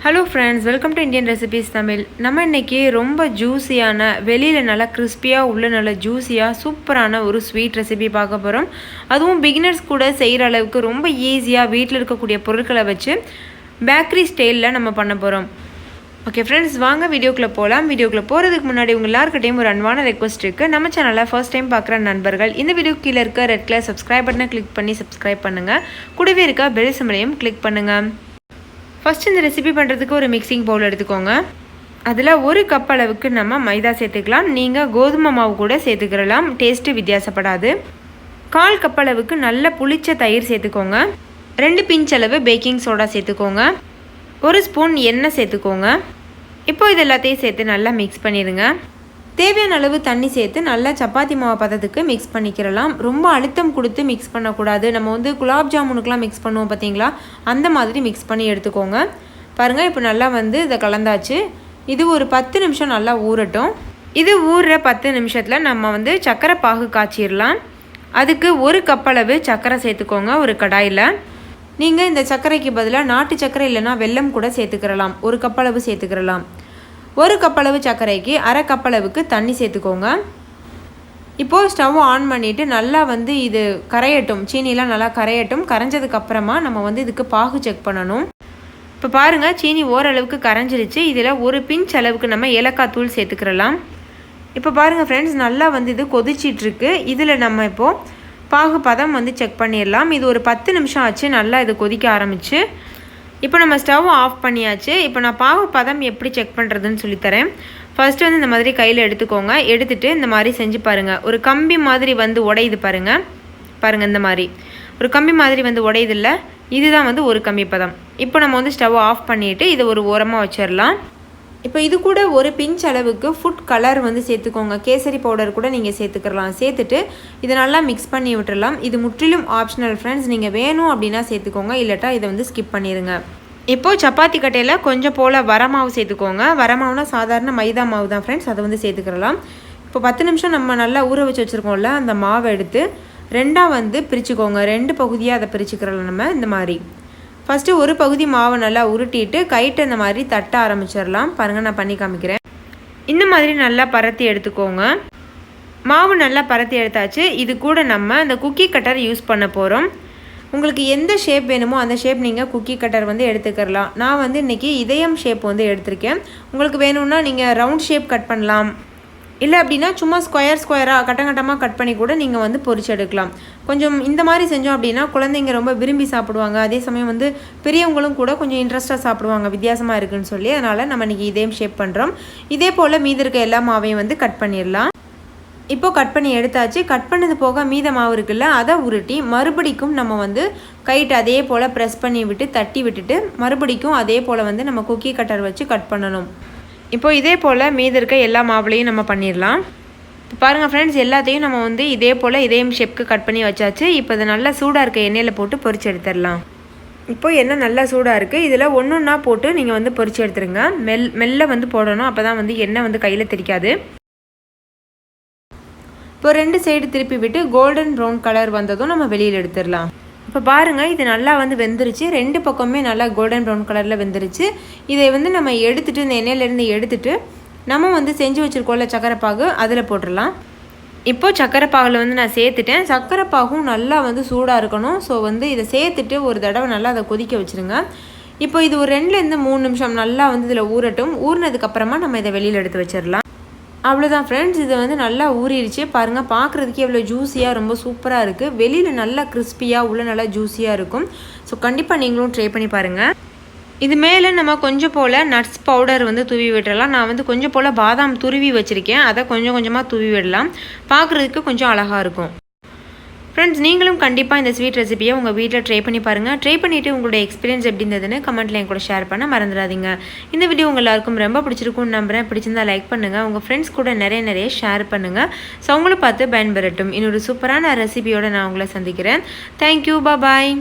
Hello friends, welcome to Indian recipes Tamil. நம்ம இன்றைக்கி ரொம்ப ஜூஸியான, வெளியில் நல்லா கிறிஸ்பியாக உள்ள நல்லா ஜூஸியாக சூப்பரான ஒரு ஸ்வீட் ரெசிபி பார்க்க போகிறோம். அதுவும் பிகினர்ஸ் கூட செய்கிற அளவுக்கு ரொம்ப ஈஸியாக வீட்டில் இருக்கக்கூடிய பொருட்களை வச்சு பேக்கரி ஸ்டைலில் நம்ம பண்ண போகிறோம். ஓகே ஃப்ரெண்ட்ஸ், வாங்க வீடியோக்குள்ளே போகலாம். வீடியோக்குள்ளே போகிறதுக்கு முன்னாடி உங்கள் எல்லாருக்கிட்டையும் ஒரு அன்பான ரெக்வஸ்ட் இருக்குது. நம்ம சேனலை ஃபர்ஸ்ட் டைம் பார்க்குற நண்பர்கள் இந்த வீடியோ கீழே இருக்க ரெட் கலர் சப்ஸ்கிரைப் பட்டனை கிளிக் பண்ணி சப்ஸ்கிரைப் பண்ணுங்கள். கூடவே இருக்க பெல் சிம்பலையும் கிளிக் பண்ணுங்கள். ஃபஸ்ட்டு இந்த ரெசிபி பண்ணுறதுக்கு ஒரு மிக்சிங் பவுல் எடுத்துக்கோங்க. அதில் 1 கப் அளவுக்கு நம்ம மைதா சேர்த்துக்கலாம். நீங்கள் கோதுமை மாவு கூட சேர்த்துக்கிறலாம், டேஸ்ட்டு வித்தியாசப்படாது. 1/4 கப் அளவுக்கு நல்ல புளிச்ச தயிர் சேர்த்துக்கோங்க. 2 பிஞ்ச் அளவு பேக்கிங் சோடா சேர்த்துக்கோங்க. 1 ஸ்பூன் எண்ணெய் சேர்த்துக்கோங்க. இப்போ இது எல்லாத்தையும் சேர்த்து நல்லா மிக்ஸ் பண்ணிடுங்க. தேவையான அளவு தண்ணி சேர்த்து நல்லா சப்பாத்தி மாவு பதத்துக்கு மிக்ஸ் பண்ணிக்கிறலாம். ரொம்ப அழுத்தம் கொடுத்து மிக்ஸ் பண்ணக்கூடாது. நம்ம குலாப் ஜாமுனுக்கெலாம் மிக்ஸ் பண்ணுவோம் பார்த்தீங்களா, அந்த மாதிரி மிக்ஸ் பண்ணி எடுத்துக்கோங்க. பாருங்கள், இப்போ நல்லா இதை கலந்தாச்சு. இது ஒரு 10 நிமிஷம் நல்லா ஊறட்டும். இது ஊறுற 10 நிமிஷத்தில் நம்ம சர்க்கரை பாகு காய்ச்சிடலாம். அதுக்கு 1 கப் அளவு சர்க்கரை சேர்த்துக்கோங்க. ஒரு கடாயில் நீங்கள் இந்த சர்க்கரைக்கு பதிலாக நாட்டு சர்க்கரை இல்லைனா வெல்லம் கூட சேர்த்துக்கிறலாம். 1 கப் அளவு சேர்த்துக்கிறலாம். 1 கப் அளவு சர்க்கரைக்கு 1/2 கப் அளவுக்கு தண்ணி சேர்த்துக்கோங்க. இப்போது ஸ்டவ் ஆன் பண்ணிவிட்டு நல்லா இது கரையட்டும். சீனிலாம் நல்லா கரையட்டும். கரைஞ்சதுக்கப்புறமா நம்ம இதுக்கு பாகு செக் பண்ணணும். இப்போ பாருங்கள், சீனி ஓரளவுக்கு கரைஞ்சிருச்சு. இதில் 1 பிஞ்ச் அளவுக்கு நம்ம ஏலக்காய் தூள் சேர்த்துக்கிறலாம். இப்போ பாருங்கள் ஃப்ரெண்ட்ஸ், நல்லா இது கொதிச்சிட்ருக்கு. இதில் நம்ம இப்போது பாகு பதம் செக் பண்ணிடலாம். இது ஒரு 10 நிமிஷம் ஆச்சு. நல்லா இது கொதிக்க ஆரம்பிச்சு. இப்போ நம்ம ஸ்டவ் ஆஃப் பண்ணியாச்சு. இப்போ நான் பாகு பதம் எப்படி செக் பண்ணுறதுன்னு சொல்லித்தரேன். ஃபர்ஸ்ட்டு இந்த மாதிரி கையில் எடுத்துக்கோங்க. எடுத்துகிட்டு இந்த மாதிரி செஞ்சு பாருங்கள். ஒரு கம்பி மாதிரி உடையுது பாருங்கள். இந்த மாதிரி ஒரு கம்பி மாதிரி உடையுதில்ல, இதுதான் ஒரு கம்பி பதம். இப்போ நம்ம ஸ்டவ் ஆஃப் பண்ணிவிட்டு இதை ஒரு ஓரமாக வச்சிடலாம். இப்போ இது கூட 1 பிஞ்ச் அளவுக்கு ஃபுட் கலர் சேர்த்துக்கோங்க. கேசரி பவுடர் கூட நீங்கள் சேர்த்துக்கலாம். சேர்த்துட்டு இதை நல்லா மிக்ஸ் பண்ணி விட்டுடலாம். இது முற்றிலும் ஆப்ஷனல் ஃப்ரெண்ட்ஸ். நீங்கள் வேணும் அப்படின்னா சேர்த்துக்கோங்க, இல்லட்டா இதை ஸ்கிப் பண்ணிடுங்க. இப்போது சப்பாத்தி கட்டையில் கொஞ்சம் போல் வரமாவு சேர்த்துக்கோங்க. வரமாவுனா சாதாரண மைதா மாவு தான் ஃப்ரெண்ட்ஸ், அதை சேர்த்துக்கலாம். இப்போ 10 நிமிஷம் நம்ம நல்லா ஊற வச்சு வச்சுருக்கோம்ல, அந்த மாவை எடுத்து 2ஆக பிரிச்சுக்கோங்க. 2 பகுதியாக அதை பிரிச்சுக்கிறலாம். நம்ம இந்த மாதிரி ஃபஸ்ட்டு ஒரு பகுதி மாவை நல்லா உருட்டிட்டு கைட்டு இந்த மாதிரி தட்ட ஆரம்பிச்சிடலாம். பாருங்கள், நான் பண்ணி காமிக்கிறேன். இந்த மாதிரி நல்லா பரத்தி எடுத்துக்கோங்க. மாவு நல்லா பரத்தி எடுத்தாச்சு. இது கூட நம்ம இந்த குக்கி கட்டர் யூஸ் பண்ண போகிறோம். உங்களுக்கு எந்த ஷேப் வேணுமோ அந்த ஷேப் நீங்கள் குக்கி கட்டர் எடுத்துக்கிறலாம். நான் இன்றைக்கி இதயம் ஷேப் எடுத்திருக்கேன். உங்களுக்கு வேணும்னா நீங்கள் ரவுண்ட் ஷேப் கட் பண்ணலாம். இல்லை அப்படின்னா சும்மா ஸ்கொயராக கட்டமாக கட் பண்ணி கூட நீங்கள் பொரிச்சு எடுக்கலாம். கொஞ்சம் இந்த மாதிரி செஞ்சோம் அப்படின்னா குழந்தைங்க ரொம்ப விரும்பி சாப்பிடுவாங்க. அதே சமயம் பெரியவங்களும் கூட கொஞ்சம் இன்ட்ரெஸ்ட்டாக சாப்பிடுவாங்க, வித்தியாசமாக இருக்குதுன்னு சொல்லி. அதனால் நம்ம இன்றைக்கி இதயம் ஷேப் பண்ணுறோம். இதே போல் மீதி இருக்க எல்லா மாவையும் கட் பண்ணிடலாம். இப்போது கட் பண்ணி எடுத்தாச்சு. கட் பண்ணது போக மீத மாவு இருக்குல்ல, அதை உருட்டி மறுபடிக்கும் நம்ம கைட்டு அதே போல் ப்ரெஸ் பண்ணி விட்டு தட்டி விட்டுட்டு மறுபடிக்கும் அதே போல் நம்ம குக்கி கட்டர் வச்சு கட் பண்ணணும். இப்போது இதே போல் மீதி இருக்க எல்லா மாவுலையும் நம்ம பண்ணிடலாம். இப்போ பாருங்கள் ஃப்ரெண்ட்ஸ், எல்லாத்தையும் நம்ம இதே போல் இதயம் ஷேப்க்கு கட் பண்ணி வச்சாச்சு. இப்போ இதை நல்லா சூடாக இருக்க எண்ணெயில் போட்டு பொரிச்சு எடுத்துடலாம். இப்போது எண்ணெய் நல்லா சூடாக இருக்குது. இதில் ஒன்றா போட்டு நீங்கள் பொரிச்சு எடுத்துருங்க. மெல்ல போடணும். அப்போ தான் எண்ணெய் கையில் தெரிக்காது. இப்போ 2 சைடு திருப்பி விட்டு கோல்டன் ப்ரௌன் கலர் வந்ததும் நம்ம வெளியில் எடுத்துடலாம். இப்போ பாருங்கள், இது நல்லா வெந்துருச்சு. 2 பக்கமே நல்லா கோல்டன் ப்ரௌன் கலரில் வெந்துருச்சு. இதை நம்ம எடுத்துகிட்டு இந்த எண்ணெயிலேருந்து எடுத்துகிட்டு நம்ம செஞ்சு வச்சுருக்கோம்ல சக்கரை பாகு, அதில் போட்டுடலாம். இப்போது சக்கரை பாகில் நான் சேர்த்துட்டேன். சக்கரை பாகும் நல்லா சூடாக இருக்கணும். ஸோ இதை சேர்த்துட்டு ஒரு தடவை நல்லா அதை கொதிக்க வச்சுருங்க. இப்போ இது ஒரு 2லேருந்து 3 நிமிஷம் நல்லா இதில் ஊறட்டும். ஊறினதுக்கப்புறமா நம்ம இதை வெளியில் எடுத்து வச்சிடலாம். அவ்வளோதான் ஃப்ரெண்ட்ஸ், இது நல்லா ஊறிடுச்சு. பாருங்கள், பார்க்குறதுக்கே எவ்வளோ ஜூஸியாக ரொம்ப சூப்பராக இருக்குது. வெளியில் நல்லா கிறிஸ்பியாக, உள்ள நல்லா ஜூஸியாக இருக்கும். ஸோ கண்டிப்பாக நீங்களும் ட்ரை பண்ணி பாருங்கள். இது மேலே நம்ம கொஞ்சம் போல் நட்ஸ் பவுடர் தூவி விடலாம். நான் கொஞ்சம் போல் பாதாம் துருவி வச்சுருக்கேன். அதை கொஞ்சம் கொஞ்சமாக தூவி விடலாம். பார்க்குறதுக்கு கொஞ்சம் அழகாக இருக்கும். ஃப்ரெண்ட்ஸ், நீங்களும் கண்டிப்பாக இந்த ஸ்வீட் ரெசிபியை உங்கள் வீட்டில் ட்ரை பண்ணி பாருங்கள். ட்ரை பண்ணிவிட்டு உங்களுடைய எக்ஸ்பீரியன்ஸ் எப்படி இருந்ததுன்னு கமெண்ட்டில் என் கூட ஷேர் பண்ண மறந்துடாதீங்க. இந்த வீடியோ உங்கள் எல்லாருக்கும் ரொம்ப பிடிச்சிருக்கும்னு நம்புகிறேன். பிடிச்சிருந்தால் லைக் பண்ணுங்கள். உங்கள் ஃப்ரெண்ட்ஸ் கூட நிறைய ஷேர் பண்ணுங்கள். ஸோ அவங்கள பார்த்து பயன்பெறட்டும். இன்னொரு சூப்பரான ரெசிபியோடு நான் உங்களை சந்திக்கிறேன். தேங்க்யூ, பாய்.